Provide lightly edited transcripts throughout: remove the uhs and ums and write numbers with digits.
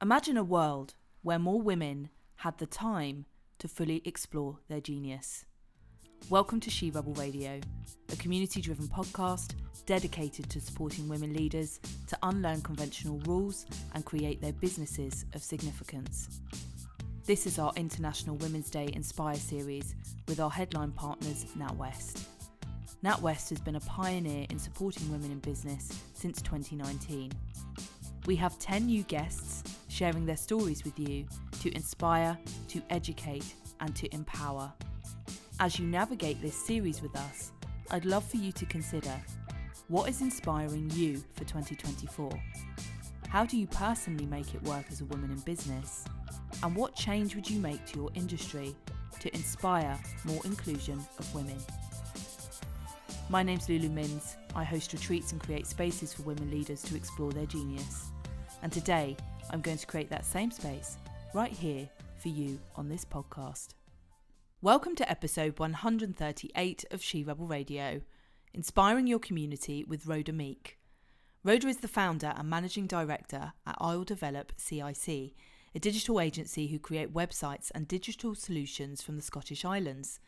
Imagine a world where more women had the time to fully explore their genius. Welcome to She Rebel Radio, a community-driven podcast dedicated to supporting women leaders to unlearn conventional rules and create their businesses of significance. This is our International Women's Day Inspire series with our headline partners, NatWest. NatWest has been a pioneer in supporting women in business since 2019. We have 10 new guests sharing their stories with you to inspire, to educate, and to empower. As you navigate this series with us, I'd love for you to consider, what is inspiring you for 2024? How do you personally make it work as a woman in business? And what change would you make to your industry to inspire more inclusion of women? My name's Lulu Minns. I host retreats and create spaces for women leaders to explore their genius. And today, I'm going to create that same space right here for you on this podcast. Welcome to episode 138 of She Rebel Radio, inspiring your community with Rhoda Meek. Rhoda is the founder and managing director at I'll Develop CIC, a digital agency who create websites and digital solutions from the Scottish Islands.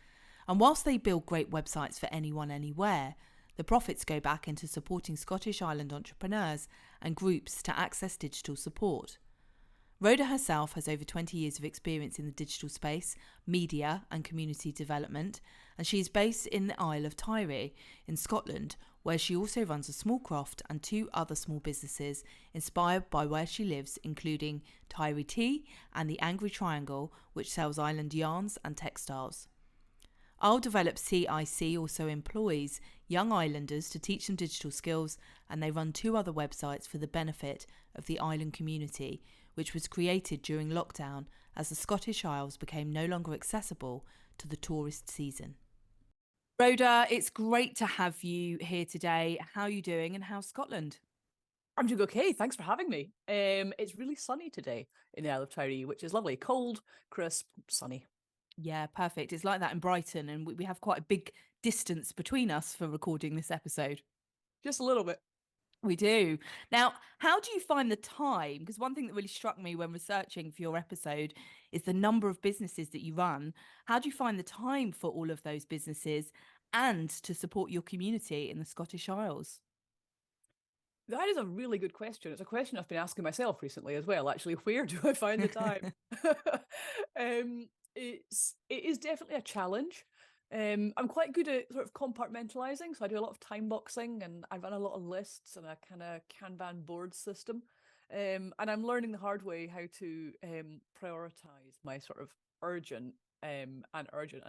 And whilst they build great websites for anyone, anywhere, the profits go back into supporting Scottish Island entrepreneurs and groups to access digital support. Rhoda herself has over 20 years of experience in the digital space, media and community development, and she is based in the Isle of Tiree in Scotland, where she also runs a small croft and 2 other small businesses inspired by where she lives, including Tiree Tea and the Angry Triangle, which sells island yarns and textiles. I'll Develop CIC also employs young islanders to teach them digital skills, and they run 2 other websites for the benefit of the island community, which was created during lockdown as the Scottish Isles became no longer accessible to the tourist season. Rhoda, it's great to have you here today. How are you doing and how's Scotland? I'm doing okay. Thanks for having me. It's really sunny today in the Isle of Tiree, which is lovely. Cold, crisp, sunny. Yeah, perfect. It's like that in Brighton, and we have quite a big distance between us for recording this episode. Just a little bit. We do. Now, how do you find the time? Because one thing that really struck me when researching for your episode is the number of businesses that you run. How do you find the time for all of those businesses and to support your community in the Scottish Isles? That is a really good question. It's a question I've been asking myself recently as well, actually. Where do I find the time? It is definitely a challenge. I'm quite good at sort of compartmentalizing, so I do a lot of time boxing and I run a lot of lists and a kind of Kanban board system. And I'm learning the hard way how to prioritize my sort of urgent and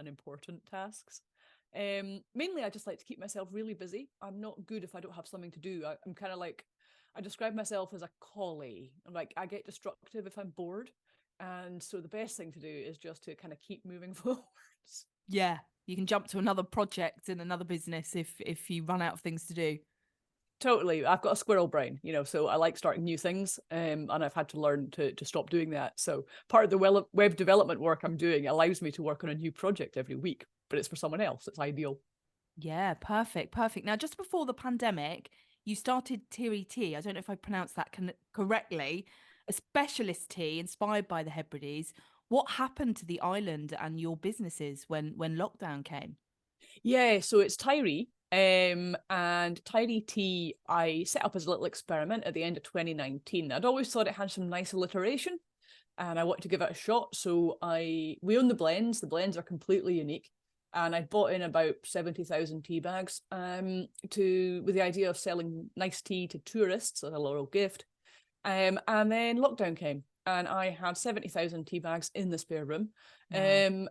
important tasks. Mainly, I just like to keep myself really busy. I'm not good if I don't have something to do. I'm kind of like, I describe myself as a collie. I'm like, I get destructive if I'm bored. And so the best thing to do is just to kind of keep moving forwards. Yeah, you can jump to another project in another business if you run out of things to do. Totally. I've got a squirrel brain, so I like starting new things, and I've had to learn to stop doing that. So part of the web development work I'm doing allows me to work on a new project every week, but it's for someone else. It's ideal. Yeah, perfect. Now, just before the pandemic, you started Tiree Tea. I don't know if I pronounced that correctly. A specialist tea inspired by the Hebrides. What happened to the island and your businesses when lockdown came? Yeah, so it's Tiree. And Tiree Tea, I set up as a little experiment at the end of 2019. I'd always thought it had some nice alliteration and I wanted to give it a shot. So we own the blends. The blends are completely unique. And I bought in about 70,000 tea bags with the idea of selling nice tea to tourists as a little gift. And then lockdown came and I had 70,000 tea bags in the spare room. Wow. And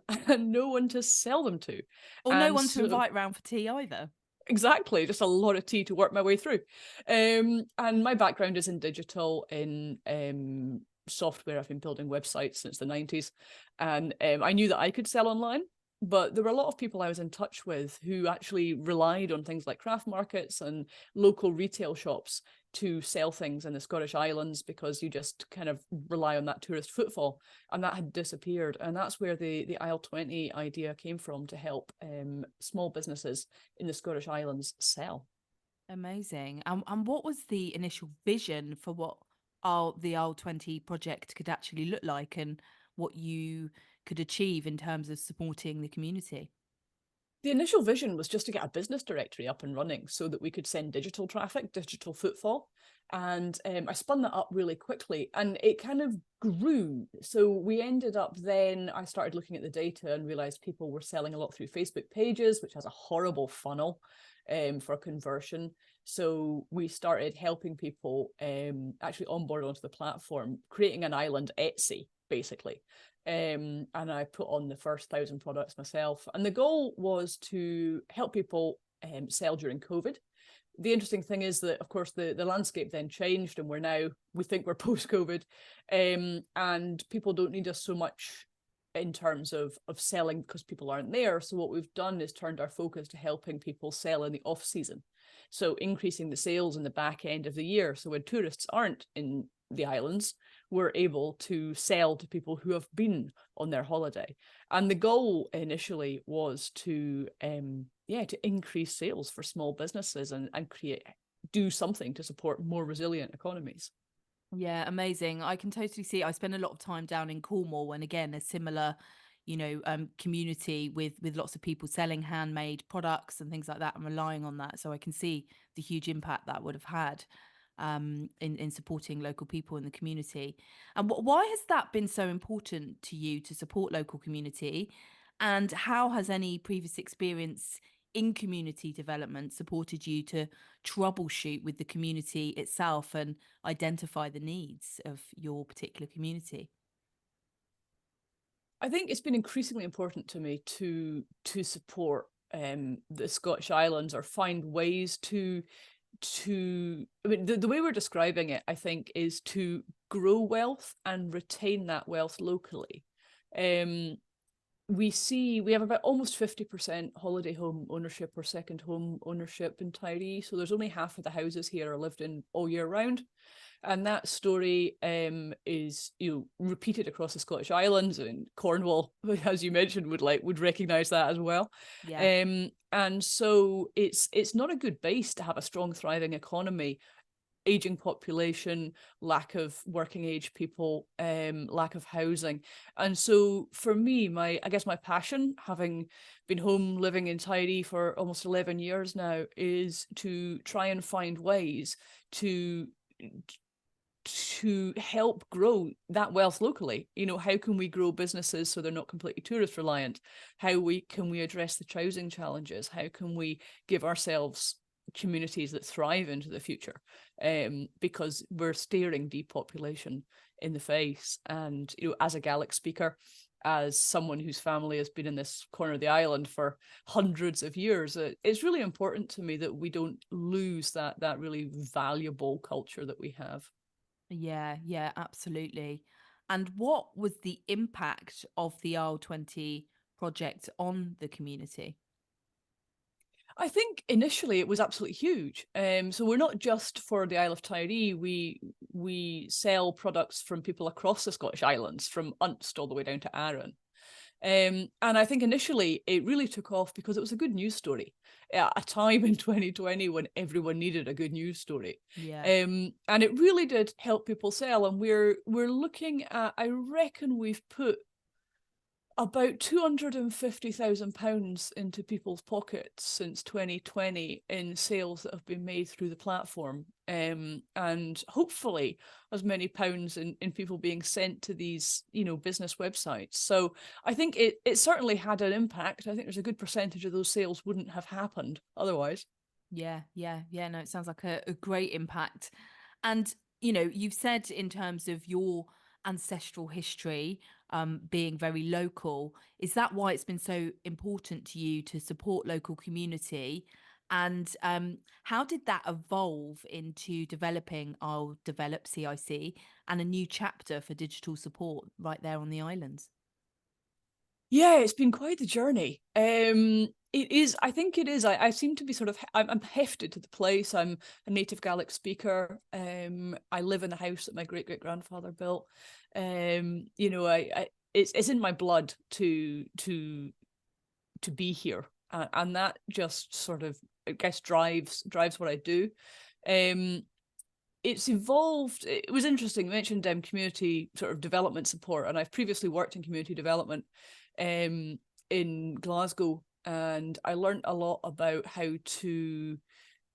no one to sell them to. Or no one to invite round for tea either. Exactly, just a lot of tea to work my way through. And my background is in digital, in software. I've been building websites since the 90s. And I knew that I could sell online. But there were a lot of people I was in touch with who actually relied on things like craft markets and local retail shops to sell things in the Scottish Islands, because you just kind of rely on that tourist footfall, and that had disappeared. And that's where the Isle 20 idea came from, to help small businesses in the Scottish Islands sell. Amazing. And what was the initial vision for what the ISLE20 project could actually look like and what you could achieve in terms of supporting the community? The initial vision was just to get a business directory up and running so that we could send digital traffic, digital footfall. And I spun that up really quickly and it kind of grew. So we ended up then, I started looking at the data and realized people were selling a lot through Facebook pages, which has a horrible funnel for conversion. So we started helping people actually onboard onto the platform, creating an island Etsy, basically. And I put on the first 1,000 products myself. And the goal was to help people sell during COVID. The interesting thing is that, of course, the landscape then changed and we think we're post-COVID, and people don't need us so much in terms of selling because people aren't there. So what we've done is turned our focus to helping people sell in the off season. So increasing the sales in the back end of the year. So when tourists aren't in the islands, we're able to sell to people who have been on their holiday. And the goal initially was to increase sales for small businesses and do something to support more resilient economies. Yeah, amazing. I can totally see. I spend a lot of time down in Cornwall, and again, a similar, community with lots of people selling handmade products and things like that, and relying on that. So I can see the huge impact that would have had in supporting local people in the community. And why has that been so important to you to support local community? And how has any previous experience in community development supported you to troubleshoot with the community itself and identify the needs of your particular community? I think it's been increasingly important to me to support the Scottish Islands or find ways to I mean, the way we're describing it, I think, is to grow wealth and retain that wealth locally. Um, we have about almost 50% holiday home ownership or second home ownership in Tiree. So there's only half of the houses here are lived in all year round. And that story is repeated across the Scottish Islands, and Cornwall, as you mentioned, would recognise that as well. Yeah. And so it's not a good base to have a strong, thriving economy, aging population, lack of working age people, lack of housing. And so for me, my passion, having been home living in Tiree for almost 11 years now, is to try and find ways to help grow that wealth locally. How can we grow businesses so they're not completely tourist reliant? Can we address the housing challenges? How can we give ourselves communities that thrive into the future? Because we're staring depopulation in the face. And as a Gaelic speaker, as someone whose family has been in this corner of the island for hundreds of years, it's really important to me that we don't lose that really valuable culture that we have. Yeah, absolutely. And what was the impact of the ISLE20 project on the community? I think initially it was absolutely huge. So we're not just for the Isle of Tiree. We sell products from people across the Scottish Islands, from Unst all the way down to Arran. And I think initially it really took off because it was a good news story at a time in 2020 when everyone needed a good news story. Yeah. And it really did help people sell. And we're looking at, I reckon we've put about £250,000 into people's pockets since 2020 in sales that have been made through the platform. And hopefully as many pounds in people being sent to these, business websites. So I think it certainly had an impact. I think there's a good percentage of those sales wouldn't have happened otherwise. Yeah. No, it sounds like a great impact. And, you've said in terms of your ancestral history being very local, is that why it's been so important to you to support local community? And how did that evolve into developing I'll Develop CIC and a new chapter for digital support right there on the islands? Yeah, it's been quite the journey. It is, I think it is. I seem to be I'm hefted to the place. I'm a native Gaelic speaker. I live in the house that my great-great-grandfather built. It's in my blood to be here. And that just sort of, I guess, drives what I do. it's evolved. It was interesting. You mentioned community sort of development support, and I've previously worked in community development in Glasgow, and I learned a lot about how to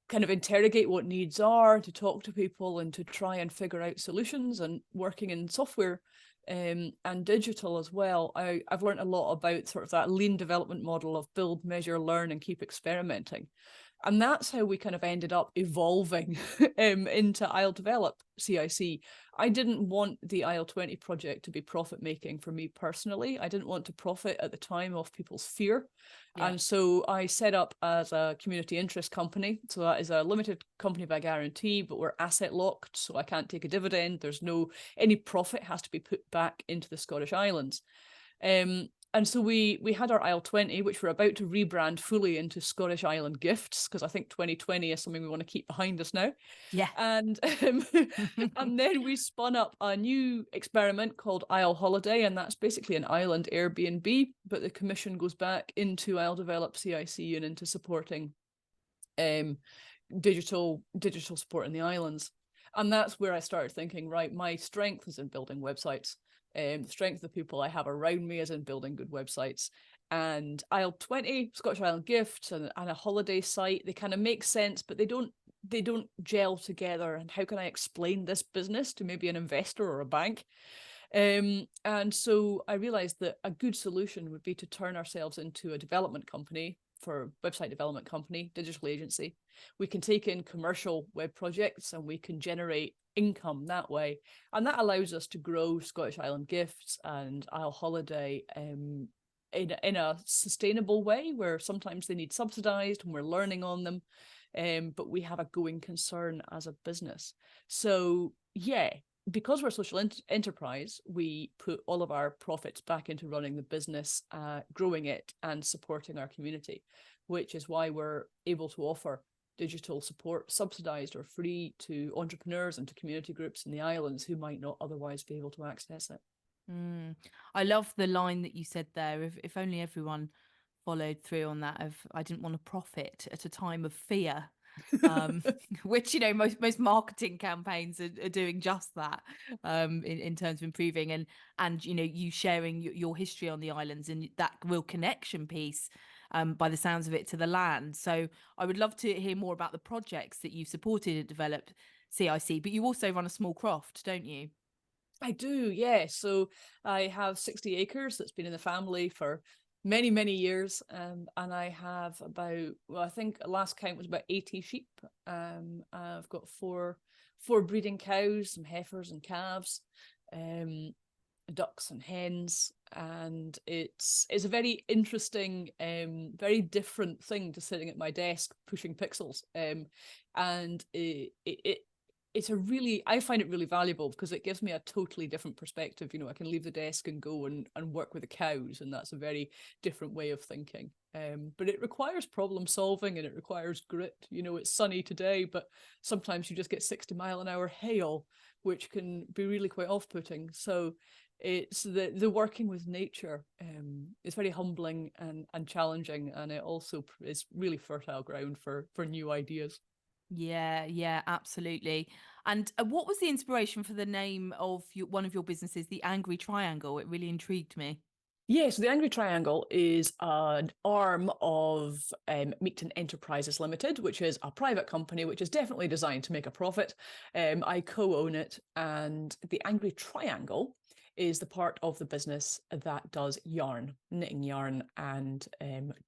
kind of interrogate what needs are, to talk to people and to try and figure out solutions. And working in software and digital as well, I've learned a lot about sort of that lean development model of build, measure, learn, and keep experimenting. And that's how we kind of ended up evolving into I'll Develop CIC. I didn't want the IL20 project to be profit making for me personally. I didn't want to profit at the time off people's fear. Yeah. And so I set up as a community interest company. So that is a limited company by guarantee, but we're asset locked. So I can't take a dividend. There's no, any profit has to be put back into the Scottish Islands. And so we had our IL20, which we're about to rebrand fully into Scottish Island Gifts, because I think 2020 is something we want to keep behind us now. Yeah. And and then we spun up a new experiment called Isle Holiday, and that's basically an island Airbnb, but the commission goes back into Isle Develop CIC and into supporting digital support in the islands. And that's where I started thinking, right, my strength is in building websites. The strength of the people I have around me is in building good websites. And IL20, Scottish Island Gifts, and a holiday site, they kind of make sense, but they don't gel together. And how can I explain this business to maybe an investor or a bank? And so I realized that a good solution would be to turn ourselves into a development company, for website development company, digital agency. We can take in commercial web projects and we can generate income that way. And that allows us to grow Scottish Island Gifts and Isle Holiday in a sustainable way, where sometimes they need subsidized and we're learning on them. But we have a going concern as a business. So yeah, because we're a social enterprise, we put all of our profits back into running the business, growing it and supporting our community, which is why we're able to offer digital support subsidized or free to entrepreneurs and to community groups in the islands who might not otherwise be able to access it. I love the line that you said there. If only everyone followed through on that, of I didn't want to profit at a time of fear. Which, you know, most marketing campaigns are doing just that, in terms of improving and you know, you sharing your history on the islands and that real connection piece, by the sounds of it, to the land. So I would love to hear more about the projects that you've supported and developed CIC, but you also run a small croft, don't you? I do, yeah. So I have 60 acres that's been in the family for many, many years. And I have about, well, I think last count was about 80 sheep. I've got four breeding cows, some heifers and calves, ducks and hens. And it's a very interesting, very different thing to sitting at my desk pushing pixels. And it's a really, I find it really valuable because it gives me a totally different perspective. You know, I can leave the desk and go and work with the cows, and that's a very different way of thinking. But it requires problem solving and it requires grit. You know, it's sunny today, but sometimes you just get 60-mile-an-hour hail, which can be really quite off-putting. So it's the working with nature is very humbling and challenging, and it also is really fertile ground for new ideas. Yeah, absolutely. And what was the inspiration for the name of one of your businesses, the Angry Triangle? It really intrigued me. Yeah, so the Angry Triangle is an arm of Meekton Enterprises Limited, which is a private company which is definitely designed to make a profit. I co-own it, and the Angry Triangle is the part of the business that does yarn, knitting yarn and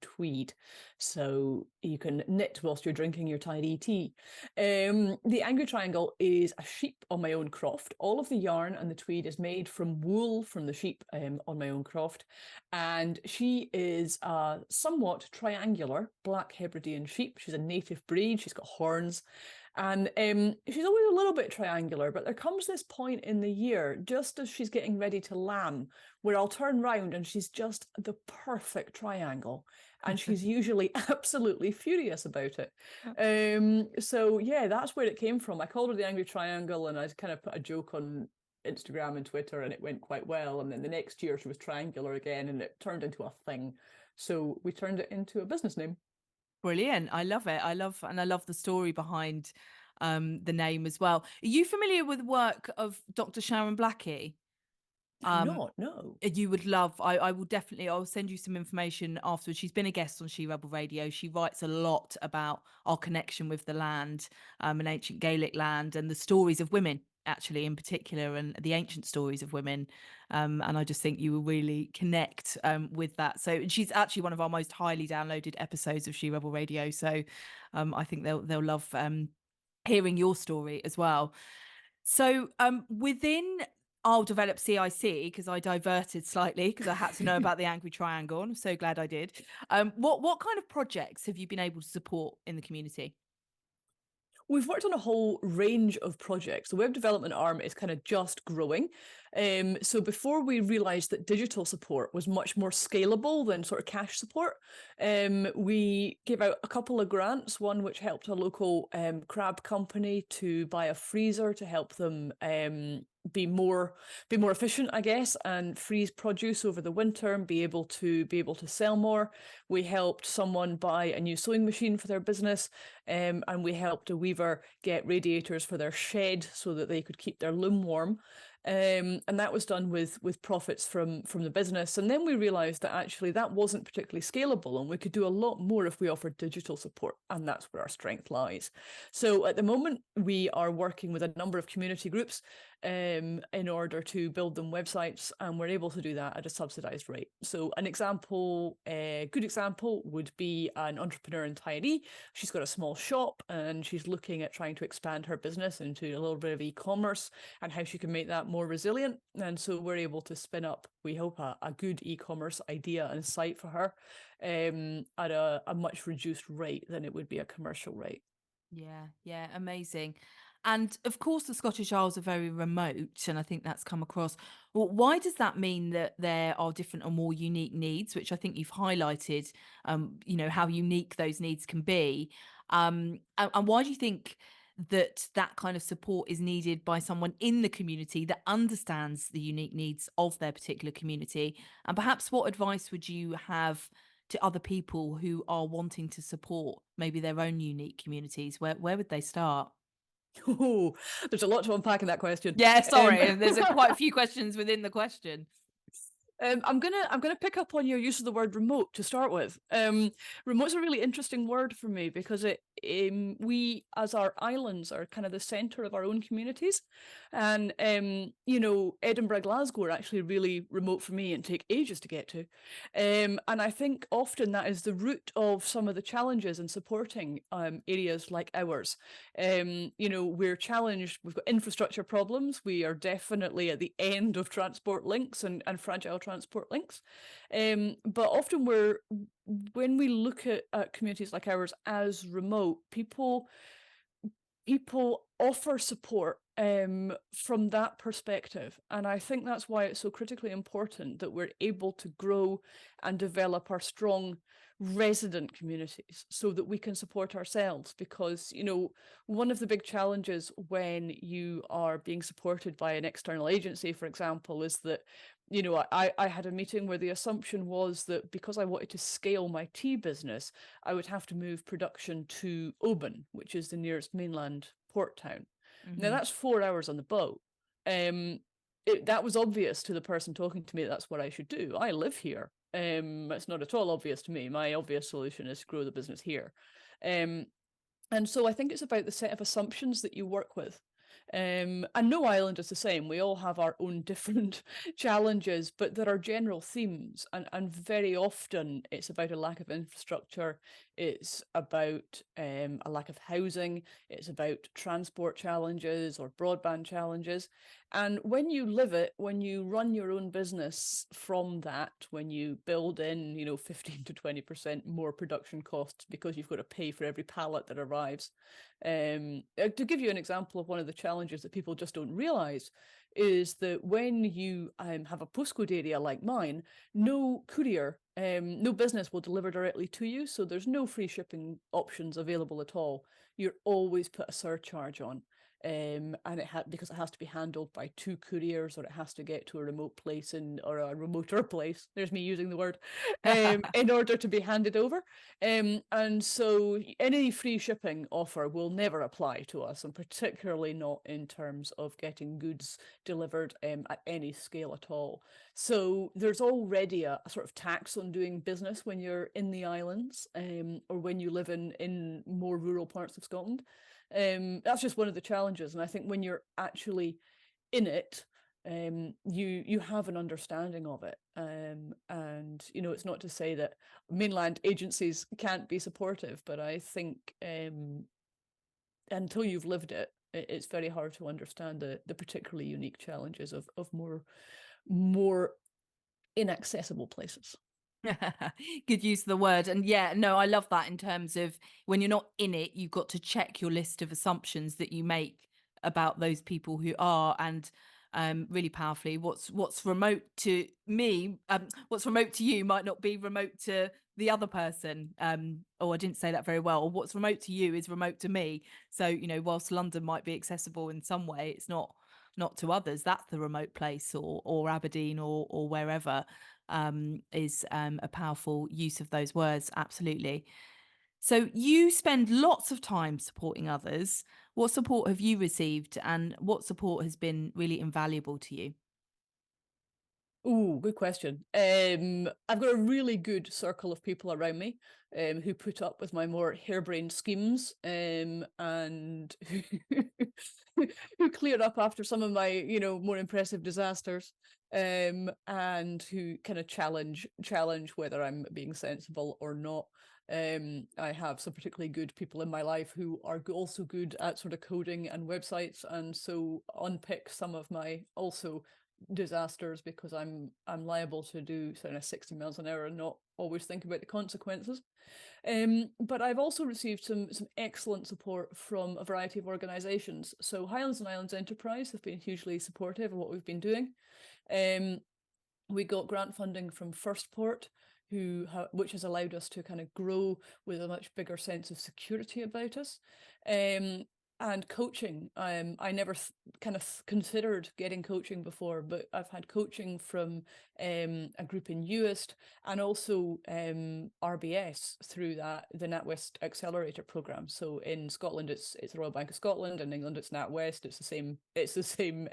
tweed. So you can knit whilst you're drinking your Tiree tea. The Angry Triangle is a sheep on my own croft. All of the yarn and the tweed is made from wool from the sheep on my own croft. And she is a somewhat triangular black Hebridean sheep. She's a native breed. She's got horns. And she's always a little bit triangular, but there comes this point in the year, just as she's getting ready to lamb, where I'll turn round and she's just the perfect triangle. And she's usually absolutely furious about it. So yeah, that's where it came from. I called her the Angry Triangle, and I kind of put a joke on Instagram and Twitter, and it went quite well. And then the next year she was triangular again, and it turned into a thing. So we turned it into a business name. Brilliant. I love it. I love the story behind the name as well. Are you familiar with the work of Dr. Sharon Blackie? I'm not, no. You would love, I will definitely, I'll send you some information afterwards. She's been a guest on She Rebel Radio. She writes a lot about our connection with the land, an ancient Gaelic land, and the stories of women, actually, in particular, and the ancient stories of women. And I just think you will really connect with that. So she's actually one of our most highly downloaded episodes of She Rebel Radio. So I think they'll love hearing your story as well. So within, I'll develop CIC because I diverted slightly because I had to know about the Angry Triangle. And I'm so glad I did. What kind of projects have you been able to support in the community? We've worked on a whole range of projects. The web development arm is kind of just growing. So before we realized that digital support was much more scalable than sort of cash support, we gave out a couple of grants, one which helped a local crab company to buy a freezer to help them be more efficient, I guess, and freeze produce over the winter and be able to sell more. We helped someone buy a new sewing machine for their business, and we helped a weaver get radiators for their shed so that they could keep their loom warm. And that was done with profits from the business. And then we realized that actually that wasn't particularly scalable, and we could do a lot more if we offered digital support, and that's where our strength lies. So at the moment, we are working with a number of community groups in order to build them websites, and we're able to do that at a subsidized rate. So an example, a good example would be an entrepreneur in Tiree. She's got a small shop and she's looking at trying to expand her business into a little bit of e-commerce and how she can make that more resilient. And so we're able to spin up, we hope, a good e-commerce idea and site for her at a much reduced rate than it would be a commercial rate. Yeah, amazing. And of course, the Scottish Isles are very remote, and I think that's come across. Well, why does that mean that there are different or more unique needs, which I think you've highlighted, how unique those needs can be? And why do you think that that kind of support is needed by someone in the community that understands the unique needs of their particular community? And perhaps what advice would you have to other people who are wanting to support maybe their own unique communities? Where would they start? Oh, there's a lot to unpack in that question. Yeah, sorry. There's quite a few questions within the question. I'm gonna pick up on your use of the word remote to start with. Remote's a really interesting word for me because we as our islands are kind of the centre of our own communities, and Edinburgh, Glasgow are actually really remote for me and take ages to get to, and I think often that is the root of some of the challenges in supporting areas like ours. We're challenged. We've got infrastructure problems. We are definitely at the end of transport links and fragile transport links. But often when we look at communities like ours as remote, people offer support from that perspective. And I think that's why it's so critically important that we're able to grow and develop our strong resident communities so that we can support ourselves. Because, one of the big challenges when you are being supported by an external agency, for example, is that I had a meeting where the assumption was that because I wanted to scale my tea business, I would have to move production to Oban, which is the nearest mainland port town. Now, that's 4 hours on the boat. That was obvious to the person talking to me. That's what I should do. I live here. It's not at all obvious to me. My obvious solution is to grow the business here. And so I think it's about the set of assumptions that you work with. And no island is the same. We all have our own different challenges, but there are general themes. And very often it's about a lack of infrastructure. It's about a lack of housing. It's about transport challenges or broadband challenges. And when you live it, when you run your own business from that, when you build in, 15 to 20% more production costs because you've got to pay for every pallet that arrives. To give you an example of one of the challenges that people just don't realize is that when you have a postcode area like mine, no courier, no business will deliver directly to you. So there's no free shipping options available at all. You're always put a surcharge on. and because it has to be handled by 2 couriers, or it has to get to a remote place or a remoter place. There's me using the word, in order to be handed over. And so any free shipping offer will never apply to us, and particularly not in terms of getting goods delivered at any scale at all. So there's already a sort of tax on doing business when you're in the islands, or when you live in more rural parts of Scotland. That's just one of the challenges, and I think when you're actually in it, you have an understanding of it. And it's not to say that mainland agencies can't be supportive, but I think until you've lived it, it's very hard to understand the particularly unique challenges of more inaccessible places. Good use of the word. And yeah, no, I love that in terms of when you're not in it, you've got to check your list of assumptions that you make about those people who are. And really powerfully, what's remote to me, what's remote to you might not be remote to the other person. Or I didn't say that very well. Or what's remote to you is remote to me. So, whilst London might be accessible in some way, it's not to others. That's the remote place, or Aberdeen, or wherever. Is a powerful use of those words. Absolutely. So you spend lots of time supporting others. What support have you received, and what support has been really invaluable to you? Oh, good question. I've got a really good circle of people around me, who put up with my more harebrained schemes, and who clear up after some of my, more impressive disasters, and who kind of challenge whether I'm being sensible or not. I have some particularly good people in my life who are also good at sort of coding and websites, and so unpick some of my also disasters, because I'm liable to do sort of 60 miles an hour and not always think about the consequences. But I've also received some excellent support from a variety of organisations. So Highlands and Islands Enterprise have been hugely supportive of what we've been doing. We got grant funding from First Port, which has allowed us to kind of grow with a much bigger sense of security about us. And coaching, I never kind of considered getting coaching before, but I've had coaching from a group in UIST, and also RBS through the NatWest Accelerator program. So in Scotland, it's the Royal Bank of Scotland, and in England, it's NatWest. It's the same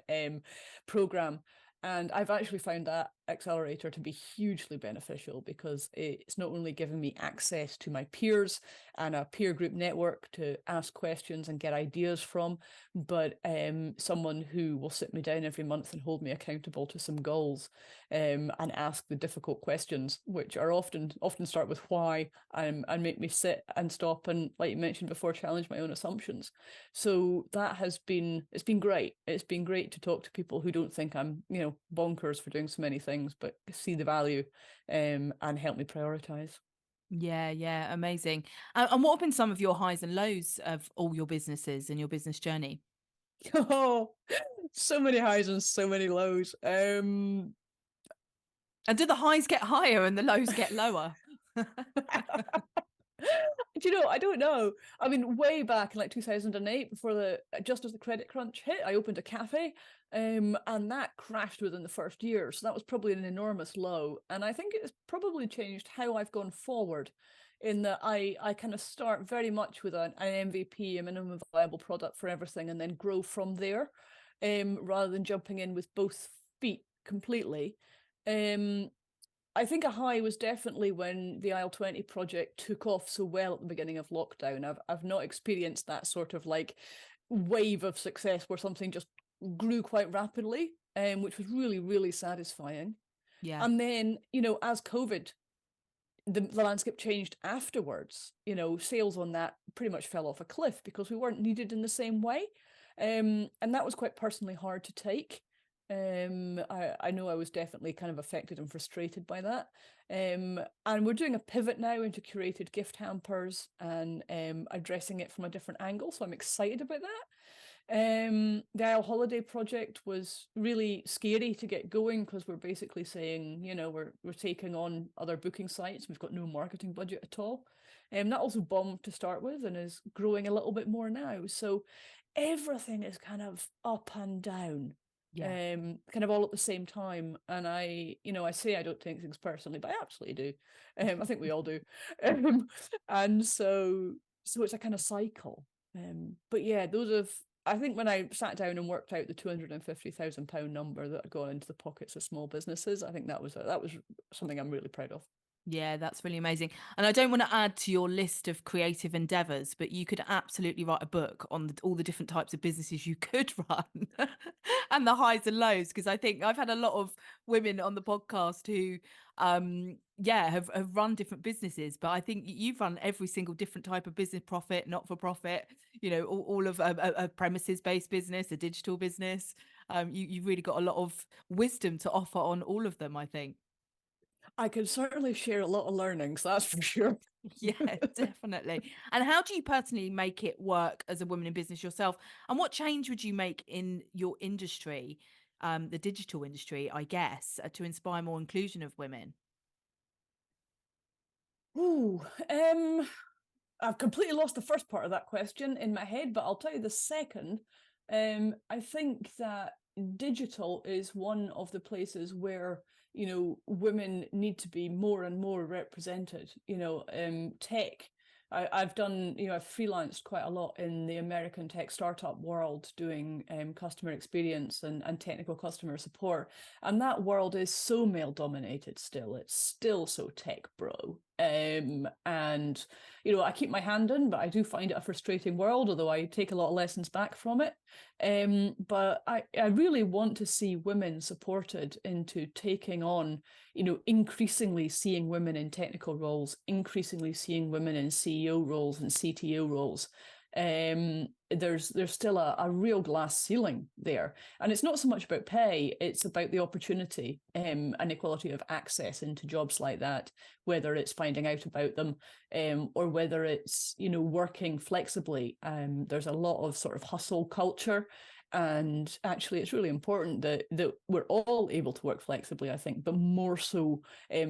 program. And I've actually found that accelerator to be hugely beneficial, because it's not only giving me access to my peers and a peer group network to ask questions and get ideas from, but someone who will sit me down every month and hold me accountable to some goals, and ask the difficult questions, which are often start with why, and make me sit and stop and, like you mentioned before, challenge my own assumptions. So it's been great. It's been great to talk to people who don't think I'm, bonkers for doing so many things, but see the value, and help me prioritize. Yeah, amazing. And what have been some of your highs and lows of all your businesses and your business journey? Oh, so many highs and so many lows. And do the highs get higher and the lows get lower? Do you know, I don't know. I mean, way back in like 2008, just as the credit crunch hit, I opened a cafe, and that crashed within the first year. So that was probably an enormous low. And I think it's probably changed how I've gone forward, in that I kind of start very much with an MVP, a minimum viable product for everything, and then grow from there, rather than jumping in with both feet completely. Um, I think a high was definitely when the Isle 20 project took off so well at the beginning of lockdown. I've not experienced that sort of like wave of success where something just grew quite rapidly, which was really, really satisfying. Yeah. And then, as COVID, the landscape changed afterwards. Sales on that pretty much fell off a cliff because we weren't needed in the same way. And that was quite personally hard to take. I know I was definitely kind of affected and frustrated by that. And we're doing a pivot now into curated gift hampers, and addressing it from a different angle. So I'm excited about that. The Isle Holiday project was really scary to get going because we're basically saying, we're taking on other booking sites. We've got no marketing budget at all. That also bombed to start with and is growing a little bit more now. So everything is kind of up and down, Yeah. kind of all at the same time. And I say I don't take things personally, but I absolutely do. I think we all do. Um, and so it's a kind of cycle. But yeah, I think when I sat down and worked out the £250,000 number that had gone into the pockets of small businesses, I think that was something I'm really proud of. Yeah, that's really amazing. And I don't want to add to your list of creative endeavors, but you could absolutely write a book on all the different types of businesses you could run and the highs and lows. Because I think I've had a lot of women on the podcast who, have run different businesses. But I think you've run every single different type of business, profit, not for profit, all of a premises based business, a digital business. You've really got a lot of wisdom to offer on all of them, I think. I can certainly share a lot of learnings, that's for sure. Yeah, definitely. And how do you personally make it work as a woman in business yourself? And what change would you make in your industry, the digital industry, I guess, to inspire more inclusion of women? Ooh, I've completely lost the first part of that question in my head, but I'll tell you the second. I think that digital is one of the places where women need to be more and more represented. Tech. I've done, I've freelanced quite a lot in the American tech startup world doing customer experience and technical customer support. And that world is so male dominated still. It's still so tech bro. And I keep my hand in, but I do find it a frustrating world, although I take a lot of lessons back from it. But I really want to see women supported into taking on, increasingly seeing women in technical roles, increasingly seeing women in CEO roles and CTO roles. There's still a real glass ceiling there. And it's not so much about pay, it's about the opportunity and equality of access into jobs like that, whether it's finding out about them or whether it's, working flexibly. There's a lot of sort of hustle culture. And actually, it's really important that we're all able to work flexibly, I think, but more so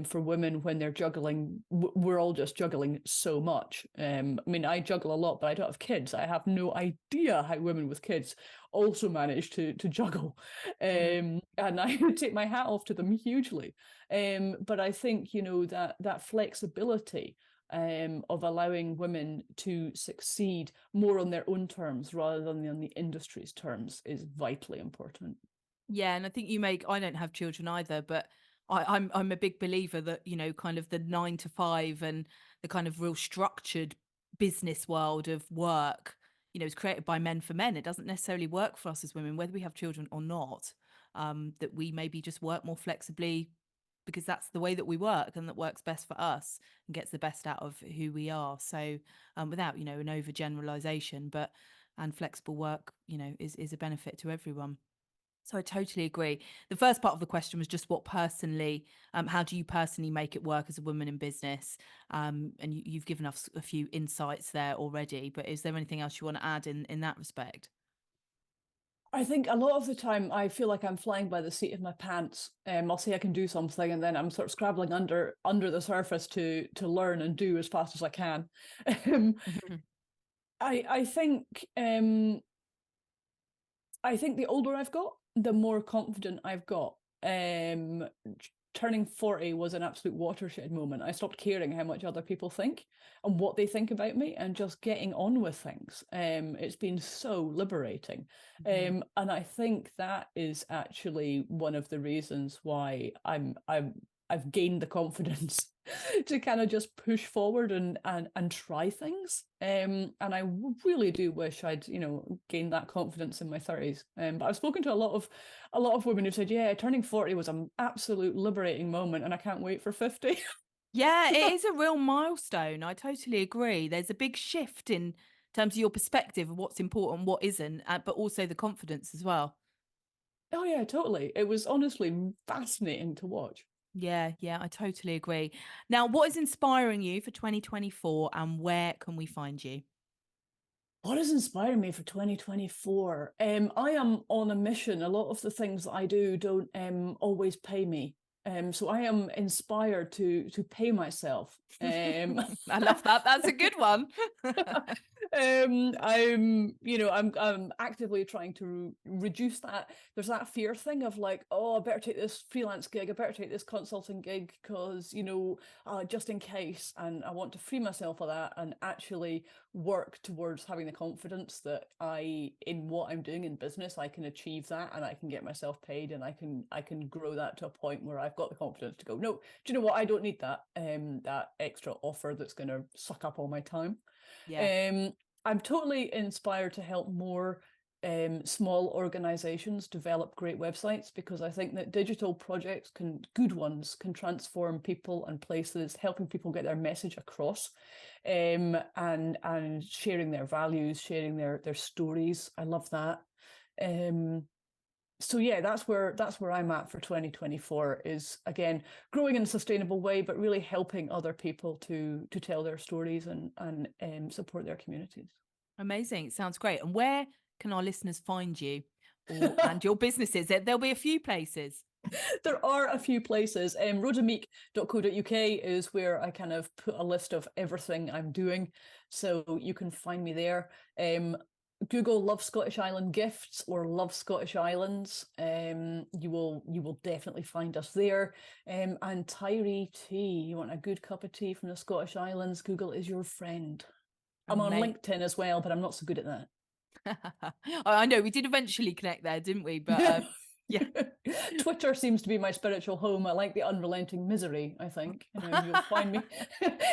for women when they're juggling. We're all just juggling so much. I mean, I juggle a lot, but I don't have kids. I have no idea how women with kids also manage to juggle. Mm. And I take my hat off to them hugely. But I think, that flexibility of allowing women to succeed more on their own terms rather than on the industry's terms is vitally important. Yeah, and I think I don't have children either, but I'm a big believer that, kind of the 9 to 5 and the kind of real structured business world of work, is created by men for men. It doesn't necessarily work for us as women, whether we have children or not. That we maybe just work more flexibly because that's the way that we work and that works best for us and gets the best out of who we are. So without, an overgeneralization, but and flexible work, is a benefit to everyone. So I totally agree. The first part of the question was just how do you personally make it work as a woman in business? And you've given us a few insights there already, but is there anything else you want to add in that respect? I think a lot of the time I feel like I'm flying by the seat of my pants. I'll say I can do something, and then I'm sort of scrabbling under the surface to learn and do as fast as I can. Um, I think I think the older I've got, the more confident I've got. Turning 40 was an absolute watershed moment. I stopped caring how much other people think and what they think about me and just getting on with things. It's been so liberating. Mhm. And I think that is actually one of the reasons why I've gained the confidence to kind of just push forward and try things. And I really do wish I'd gained that confidence in my 30s. But I've spoken to a lot of women who said, yeah, turning 40 was an absolute liberating moment, and I can't wait for 50. Yeah, it is a real milestone. I totally agree. There's a big shift in terms of your perspective of what's important, what isn't, but also the confidence as well. Oh yeah, totally. It was honestly fascinating to watch. Yeah, yeah, I totally agree. Now, what is inspiring you for 2024 and where can we find you? What is inspiring me for 2024? I am on a mission. A lot of the things that I do don't always pay me. So I am inspired to pay myself. I love that. That's a good one. I'm actively trying to reduce that. There's that fear thing of like, oh, I better take this freelance gig, I better take this consulting gig because, just in case. And I want to free myself of that and actually work towards having the confidence that in what I'm doing in business, I can achieve that and I can get myself paid and I can grow that to a point where I've got the confidence to go, no, do you know what? I don't need that extra offer that's going to suck up all my time. Yeah. I'm totally inspired to help more small organizations develop great websites, because I think that digital projects good ones can transform people and places, helping people get their message across, and sharing their values, sharing their stories. I love that. So yeah, that's where I'm at for 2024, is again growing in a sustainable way, but really helping other people to tell their stories and support their communities. Amazing. Sounds great. And where can our listeners find you and your businesses? There'll be a few places. There are a few places. Rhodameek.co.uk is where I kind of put a list of everything I'm doing, so you can find me there. Google Love Scottish Island Gifts or Love Scottish Islands. You will definitely find us there. And Tiree tea. You want a good cup of tea from the Scottish Islands? Google is your friend. I'm on LinkedIn as well, but I'm not so good at that. I know we did eventually connect there, didn't we? But yeah. Twitter seems to be my spiritual home. I like the unrelenting misery, I think. You'll find me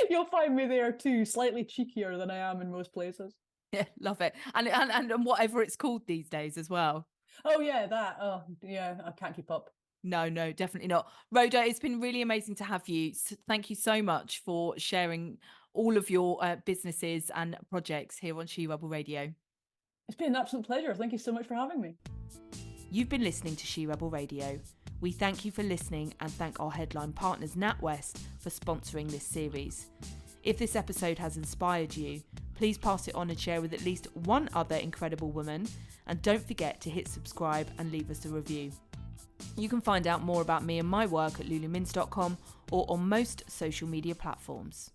you'll find me there too, slightly cheekier than I am in most places. Yeah, love it. And whatever it's called these days as well. Oh yeah, that. Oh yeah, I can't keep up. No, definitely not. Rhoda, it's been really amazing to have you. Thank you so much for sharing all of your businesses and projects here on She Rebel Radio. It's been an absolute pleasure. Thank you so much for having me. You've been listening to She Rebel Radio. We thank you for listening and thank our headline partners NatWest for sponsoring this series. If this episode has inspired you, please pass it on and share with at least one other incredible woman. And don't forget to hit subscribe and leave us a review. You can find out more about me and my work at lulumins.com or on most social media platforms.